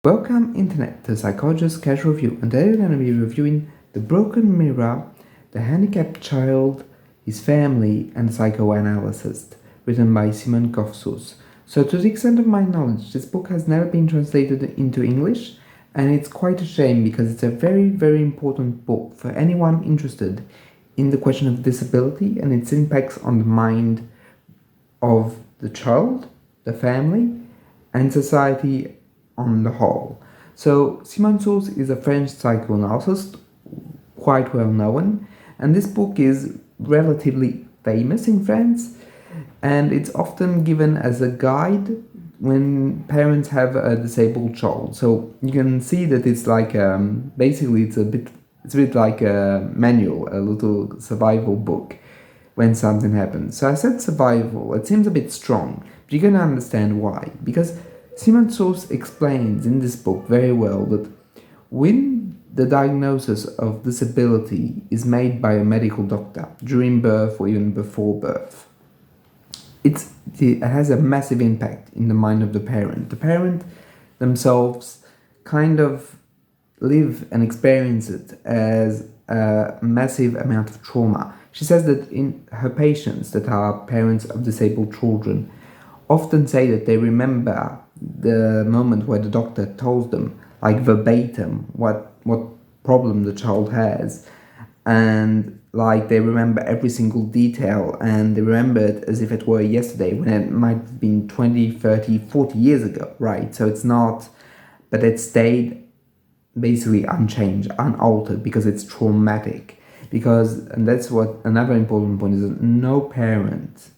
Welcome Internet, the psychologist casual review, and today we're going to be reviewing The Broken Mirror, The Handicapped Child, His Family, and Psychoanalyst, written by Simone Korff-Sausse. So to the extent of my knowledge, this book has never been translated into English, and it's quite a shame because it's a very, very important book for anyone interested in the question of disability and its impacts on the mind of the child, the family, and society on the whole. So Simone Korff-Sausse is a French psychoanalyst, quite well known, and this book is relatively famous in France, and it's often given as a guide when parents have a disabled child. So you can see that it's like basically it's a bit like a manual, a little survival book when something happens. So I said survival, it seems a bit strong, but you're gonna understand why. Because Simone Korff-Sausse explains in this book very well that when the diagnosis of disability is made by a medical doctor during birth or even before birth, it has a massive impact in the mind of the parent. The parent themselves kind of live and experience it as a massive amount of trauma. She says that in her patients that are parents of disabled children often say that they remember the moment where the doctor told them, like verbatim, what problem the child has, and like they remember every single detail, and they remember it as if it were yesterday when it might have been 20, 30, 40 years ago, right? So it's not, but it stayed basically unchanged, unaltered, because it's traumatic. And that's what another important point is, that no parent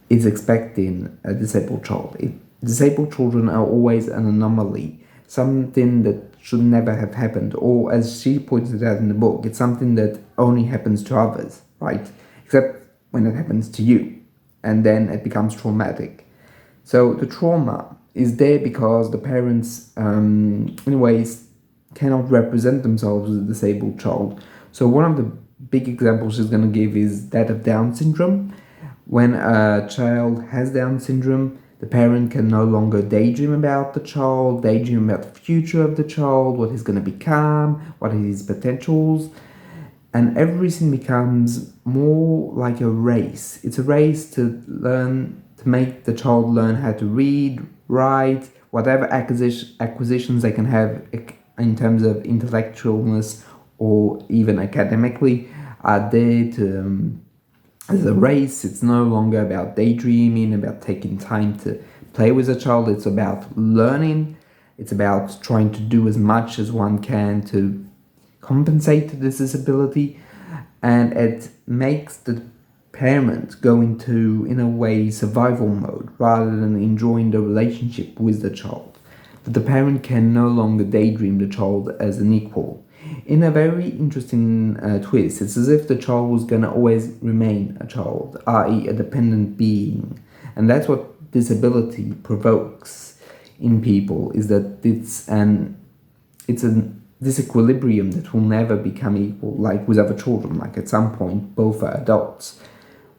is expecting a disabled child. Disabled children are always an anomaly, something that should never have happened, or as she pointed out in the book, it's something that only happens to others, right? Except when it happens to you, and then it becomes traumatic. So the trauma is there because the parents, in ways, cannot represent themselves as a disabled child. So one of the big examples she's going to give is that of Down syndrome. When a child has Down syndrome, the parent can no longer daydream about the child, daydream about the future of the child, what he's going to become, what are his potentials, and everything becomes more like a race. It's a race to make the child learn how to read, write, whatever acquisitions they can have in terms of intellectualness or even academically are there to as a race. It's no longer about daydreaming, about taking time to play with a child. It's about learning. It's about trying to do as much as one can to compensate this disability. And it makes the parent go into, in a way, survival mode rather than enjoying the relationship with the child. That the parent can no longer daydream the child as an equal. In a very interesting twist, it's as if the child was going to always remain a child, i.e. a dependent being. And that's what disability provokes in people, is that it's a disequilibrium that will never become equal, like with other children. Like at some point, both are adults.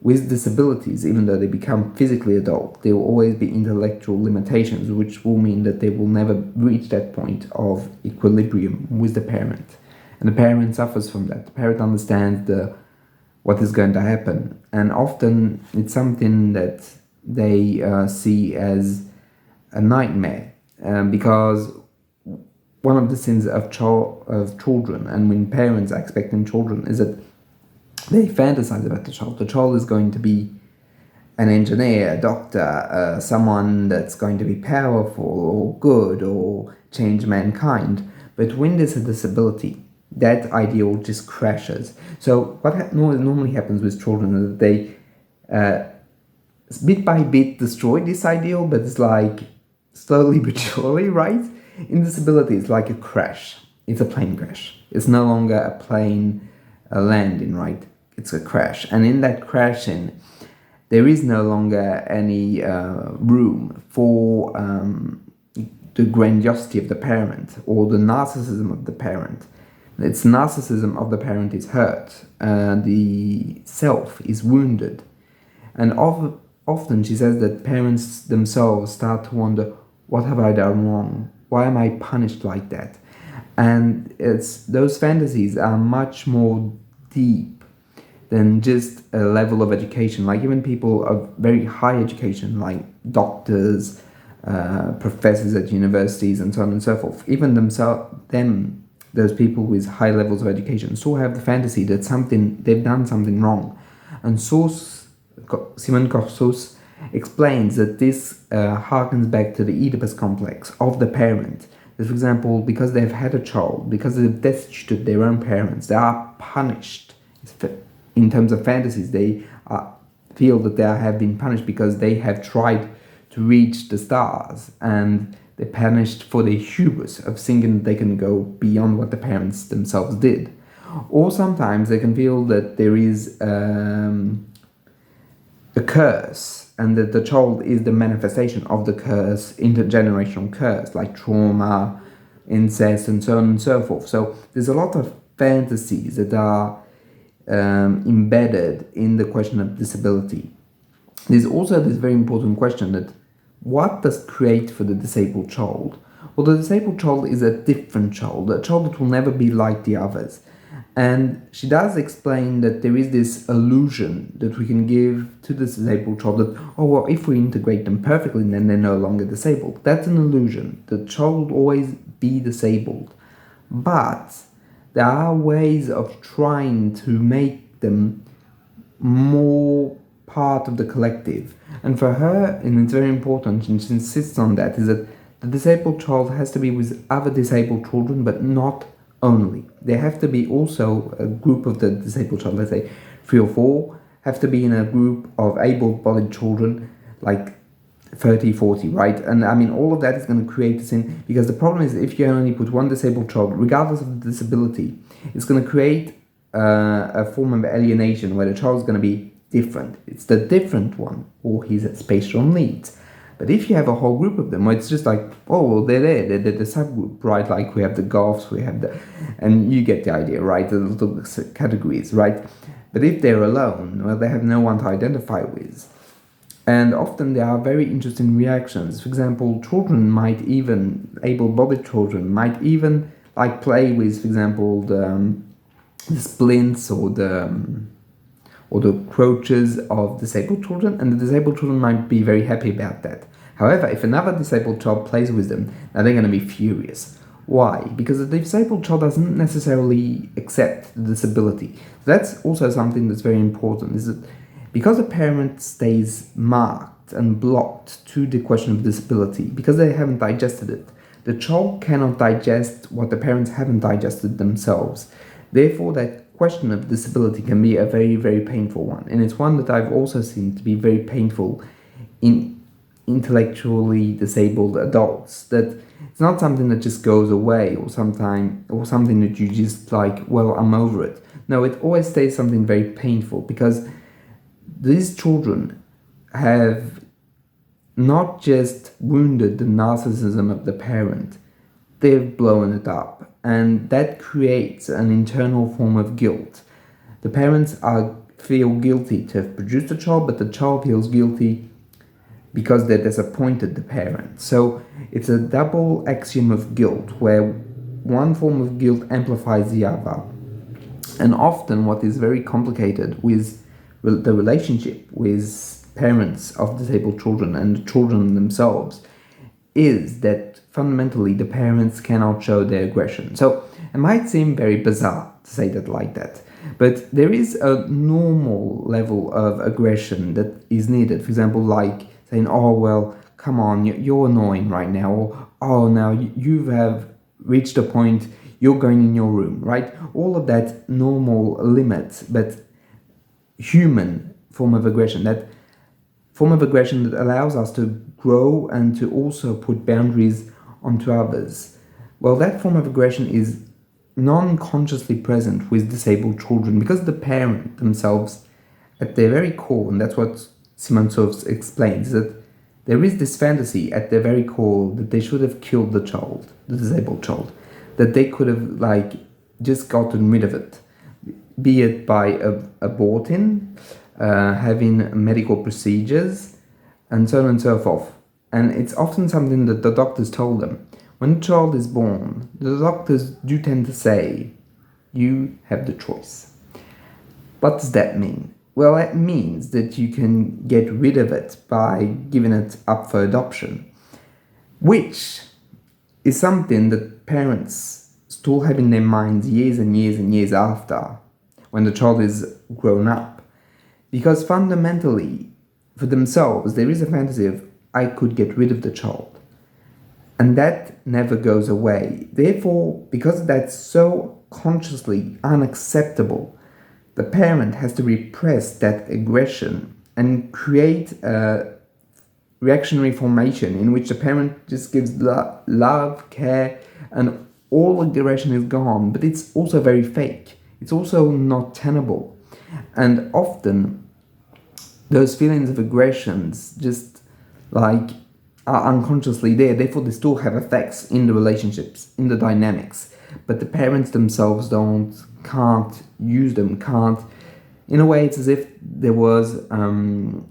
With disabilities, even though they become physically adult, there will always be intellectual limitations, which will mean that they will never reach that point of equilibrium with the parent. And the parent suffers from that. The parent understands what is going to happen. And often it's something that they see as a nightmare, because one of the sins of children, and when parents are expecting children, is that they fantasize about the child. The child is going to be an engineer, a doctor, someone that's going to be powerful or good or change mankind. But when there's a disability, that ideal just crashes. So what normally happens with children is that they bit by bit destroy this ideal, but it's like slowly but surely, right? In disability, it's like a crash. It's a plane crash. It's no longer a plane landing, right? It's a crash. And in that crashing, there is no longer any room for the grandiosity of the parent or the narcissism of the parent. Its narcissism of the parent is hurt. The self is wounded. And often she says that parents themselves start to wonder, what have I done wrong? why am I punished like that? And those fantasies are much more deep than just a level of education. Like even people of very high education, like doctors, professors at universities, and so on and so forth, even those people with high levels of education still have the fantasy that they've done something wrong. And Simone Korff-Sausse explains that this harkens back to the Oedipus complex of the parent. That, for example, because they've had a child, because they've destituted their own parents, they are punished. In terms of fantasies, they feel that they have been punished because they have tried to reach the stars, and they're punished for their hubris of thinking that they can go beyond what the parents themselves did. Or sometimes they can feel that there is a curse, and that the child is the manifestation of the curse, intergenerational curse, like trauma, incest, and so on and so forth. So there's a lot of fantasies that are embedded in the question of disability. There's also this very important question that what does create for the disabled child? Well, the disabled child is a different child, a child that will never be like the others. And she does explain that there is this illusion that we can give to the disabled child that, oh, well, if we integrate them perfectly, then they're no longer disabled. That's an illusion. The child will always be disabled. But there are ways of trying to make them more part of the collective. And for her, and it's very important, and she insists on that, is that the disabled child has to be with other disabled children, but not only. There have to be also a group of the disabled child, let's say 3 or 4, have to be in a group of able-bodied children, like 30, 40, right? And I mean, all of that is going to create a sin, because the problem is if you only put one disabled child, regardless of the disability, it's going to create a form of alienation where the child is going to be different. It's the different one, or his spatial needs. But if you have a whole group of them, where it's just like, oh, well, they're there, they're the subgroup, right? Like we have the Goths, we have and you get the idea, right? The little categories, right? But if they're alone, well, they have no one to identify with. And often there are very interesting reactions. For example, able-bodied children might even like play with, for example, the splints or the crutches of disabled children, and the disabled children might be very happy about that. However, if another disabled child plays with them, now they're going to be furious. Why? Because the disabled child doesn't necessarily accept the disability. That's also something that's very important, is that because a parent stays marked and blocked to the question of disability, because they haven't digested it, the child cannot digest what the parents haven't digested themselves. Therefore, that question of disability can be a very, very painful one. And it's one that I've also seen to be very painful in intellectually disabled adults. That it's not something that just goes away or something that you just like, well, I'm over it. No, it always stays something very painful, because these children have not just wounded the narcissism of the parent, they've blown it up. And that creates an internal form of guilt. The parents feel guilty to have produced a child, but the child feels guilty because they're disappointed the parent. So it's a double axiom of guilt, where one form of guilt amplifies the other. And often what is very complicated with the relationship with parents of disabled children and the children themselves is that fundamentally the parents cannot show their aggression. So it might seem very bizarre to say that like that, but there is a normal level of aggression that is needed. For example, like saying, oh, well, come on, you're annoying right now, or oh, now you have reached a point, you're going in your room, right? All of that normal limits, but human form of aggression, that form of aggression that allows us to grow and to also put boundaries onto others. Well, that form of aggression is non-consciously present with disabled children, because the parent themselves, at their very core, and that's what Simone Korff-Sausse explains, that there is this fantasy at their very core that they should have killed the child, the disabled child, that they could have like just gotten rid of it, be it by aborting, having medical procedures, and so on and so forth. And it's often something that the doctors told them. When a child is born, the doctors do tend to say, you have the choice. What does that mean? Well, it means that you can get rid of it by giving it up for adoption, which is something that parents still have in their minds years and years and years after, when the child is grown up. Because fundamentally, for themselves, there is a fantasy of, I could get rid of the child. And that never goes away. Therefore, because that's so consciously unacceptable, the parent has to repress that aggression and create a reactionary formation in which the parent just gives love, care, and all aggression is gone, but it's also very fake. It's also not tenable. And often, those feelings of aggressions just like are unconsciously there, therefore they still have effects in the relationships, in the dynamics, but the parents themselves can't use them, can't. In a way, it's as if there was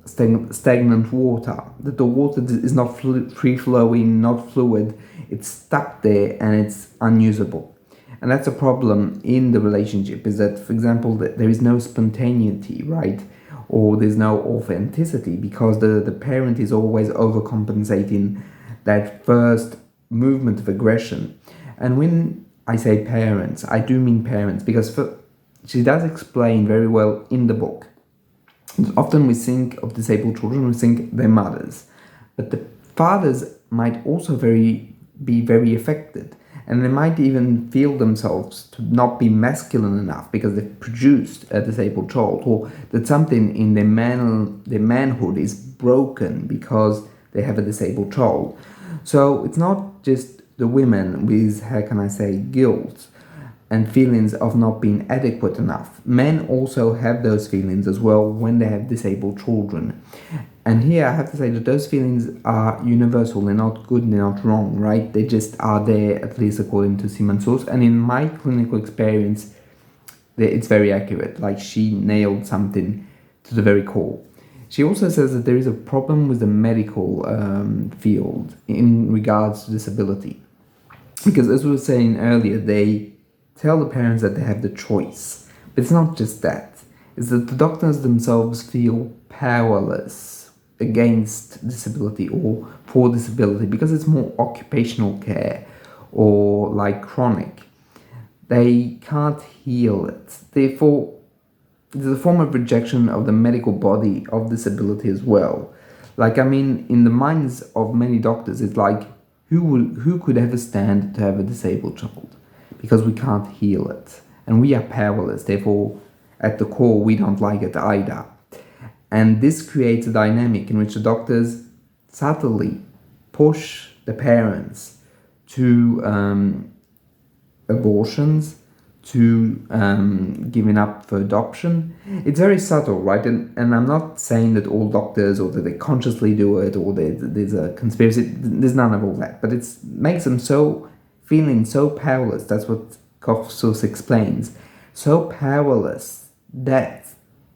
stagnant water, that the water is not free-flowing, not fluid, it's stuck there and it's unusable. And that's a problem in the relationship, is that, for example, that there is no spontaneity, right? Or there's no authenticity, because the parent is always overcompensating that first movement of aggression. And when I say parents, I do mean parents, because she does explain very well in the book. Often we think of disabled children, we think they're mothers, but the fathers might also be very affected, and they might even feel themselves to not be masculine enough because they've produced a disabled child, or that something in their manhood is broken because they have a disabled child. So it's not just the women with, how can I say, guilt and feelings of not being adequate enough. Men also have those feelings as well when they have disabled children. And here I have to say that those feelings are universal. They're not good and they're not wrong, right? They just are there, at least according to Simone Korff-Sausse. And in my clinical experience, it's very accurate. Like, she nailed something to the very core. She also says that there is a problem with the medical field in regards to disability. Because as we were saying earlier, they tell the parents that they have the choice. But it's not just that. It's that the doctors themselves feel powerless against disability or for disability, because it's more occupational care or like chronic. They can't heal it. Therefore, there's a form of rejection of the medical body of disability as well. Like, I mean, in the minds of many doctors, it's like, who could ever stand to have a disabled child? Because we can't heal it. And we are powerless. Therefore, at the core, we don't like it either. And this creates a dynamic in which the doctors subtly push the parents to abortions, to giving up for adoption. It's very subtle, right? And I'm not saying that all doctors, or that they consciously do it, or there's a conspiracy. There's none of all that. But it makes them feeling so powerless. That's what Korff-Sausse explains. So powerless that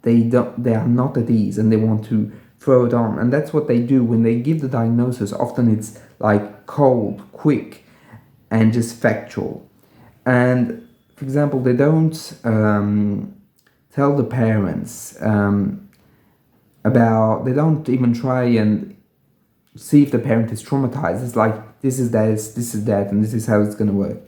they are not at ease, and they want to throw it on. And that's what they do when they give the diagnosis. Often it's like cold, quick, and just factual. And for example, they don't tell the parents they don't even try and see if the parent is traumatized. It's like, this is that, and this is how it's going to work.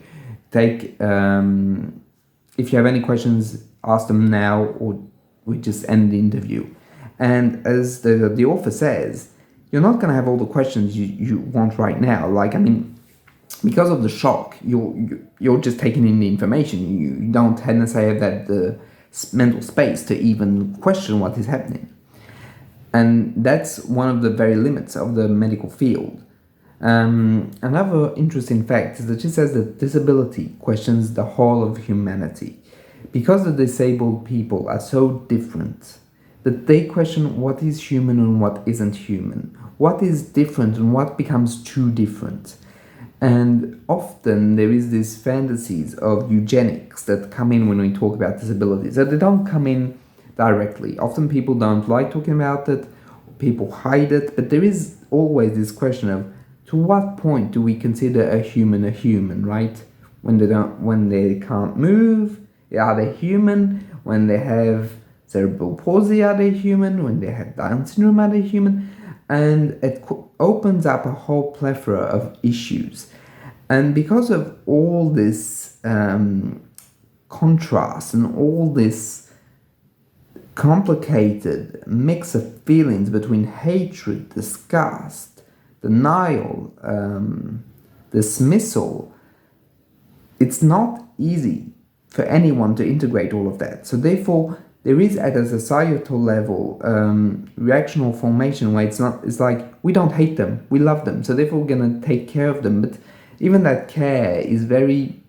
If you have any questions, ask them now, or we just end the interview. And as the author says, you're not going to have all the questions you want right now. Like, I mean, because of the shock, you're just taking in the information. You don't necessarily have that mental space to even question what is happening. And that's one of the very limits of the medical field. Another interesting fact is that she says that disability questions the whole of humanity. Because the disabled people are so different, that they question what is human and what isn't human, what is different and what becomes too different. And often there is these fantasies of eugenics that come in when we talk about disabilities. So they don't come in directly. Often people don't like talking about it, people hide it, but there is always this question of, to to what point do we consider a human, right? When they can't move, are they human? When they have cerebral palsy, are they human? When they have Down syndrome, are they human? And it opens up a whole plethora of issues. And because of all this contrast and all this complicated mix of feelings between hatred, disgust, denial, dismissal, it's not easy for anyone to integrate all of that. So therefore, there is at a societal level reactional formation where it's like we don't hate them, we love them, so therefore we're going to take care of them. But even that care is very,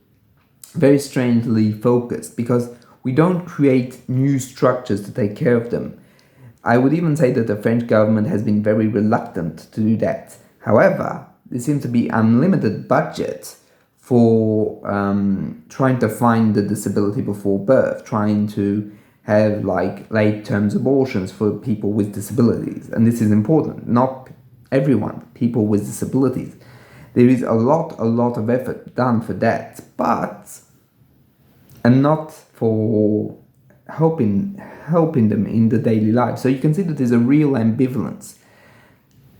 very strangely focused, because we don't create new structures to take care of them. I would even say that the French government has been very reluctant to do that. However, there seems to be unlimited budget for trying to find the disability before birth, trying to have like late-term abortions for people with disabilities. And this is important. Not everyone, people with disabilities. There is a lot of effort done for that, and not for helping them in the daily life. So you can see that there's a real ambivalence.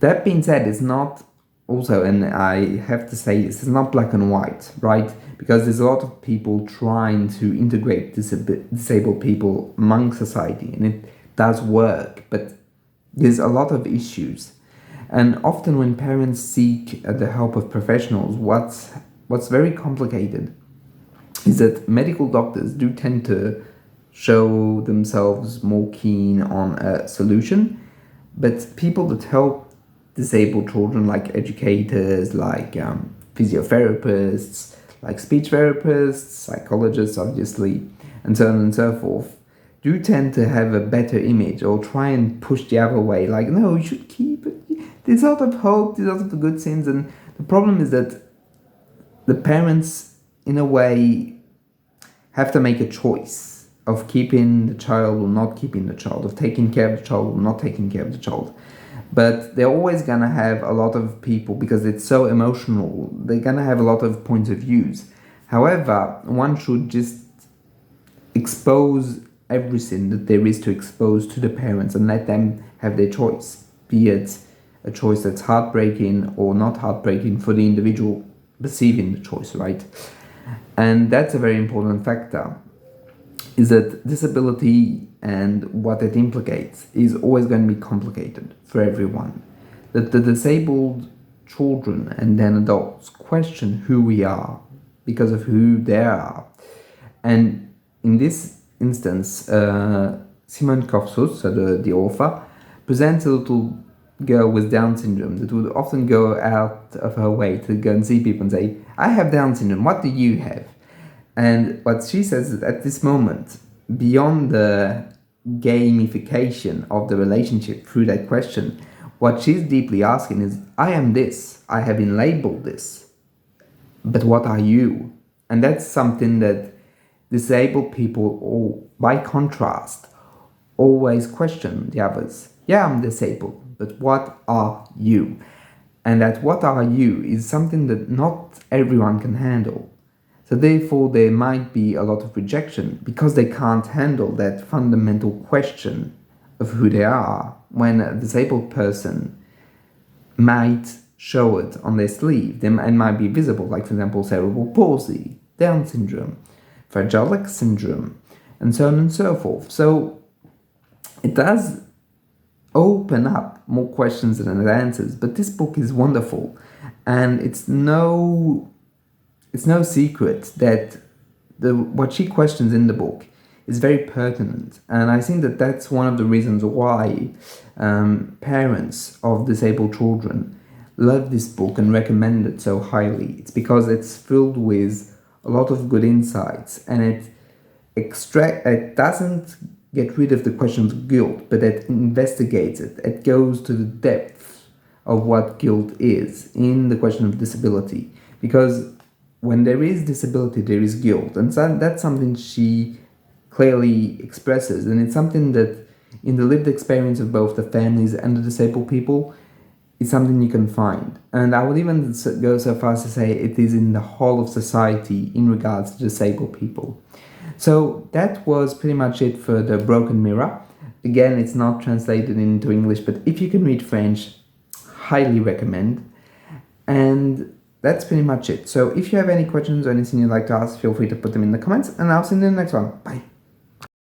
That being said, it's not also, and I have to say this, it's not black and white, right? Because there's a lot of people trying to integrate disabled people among society, and it does work, but there's a lot of issues. And often when parents seek the help of professionals, what's very complicated is that medical doctors do tend to show themselves more keen on a solution, but people that help disabled children, like educators, like physiotherapists, like speech therapists, psychologists, obviously, and so on and so forth, do tend to have a better image or try and push the other way, like, no, you should keep it. There's a lot of hope, there's a lot of the good things, and the problem is that the parents, in a way, have to make a choice of keeping the child or not keeping the child, of taking care of the child or not taking care of the child. But they're always going to have a lot of people, because it's so emotional, they're going to have a lot of points of views. However, one should just expose everything that there is to expose to the parents and let them have their choice, be it a choice that's heartbreaking or not heartbreaking for the individual perceiving the choice, right? And that's a very important factor, is that disability and what it implicates is always going to be complicated for everyone. That the disabled children and then adults question who we are because of who they are. And in this instance, Simone Korff-Sausse, the author, presents a little girl with Down syndrome that would often go out of her way to go and see people and say, I have Down syndrome, what do you have? And what she says is, at this moment, beyond the gamification of the relationship through that question, what she's deeply asking is, I am this, I have been labeled this, but what are you? And that's something that disabled people, or by contrast, always question the others. Yeah, I'm disabled, but what are you? And that what are you is something that not everyone can handle. So therefore there might be a lot of rejection because they can't handle that fundamental question of who they are, when a disabled person might show it on their sleeve. It might be visible, like for example cerebral palsy, Down syndrome, Fragile X syndrome, and so on and so forth. So it does open up more questions than it answers, but this book is wonderful, and it's no secret that what she questions in the book is very pertinent, and I think that that's one of the reasons why parents of disabled children love this book and recommend it so highly. It's because it's filled with a lot of good insights, and it doesn't get rid of the question of guilt, but it investigates it. It goes to the depth of what guilt is in the question of disability, because when there is disability, there is guilt, and so that's something she clearly expresses, and it's something that in the lived experience of both the families and the disabled people, is something you can find. And I would even go so far as to say it is in the whole of society in regards to disabled people. So that was pretty much it for the Broken Mirror. Again, it's not translated into English, but if you can read French, highly recommend. And that's pretty much it. So if you have any questions or anything you'd like to ask, feel free to put them in the comments, and I'll see you in the next one. Bye.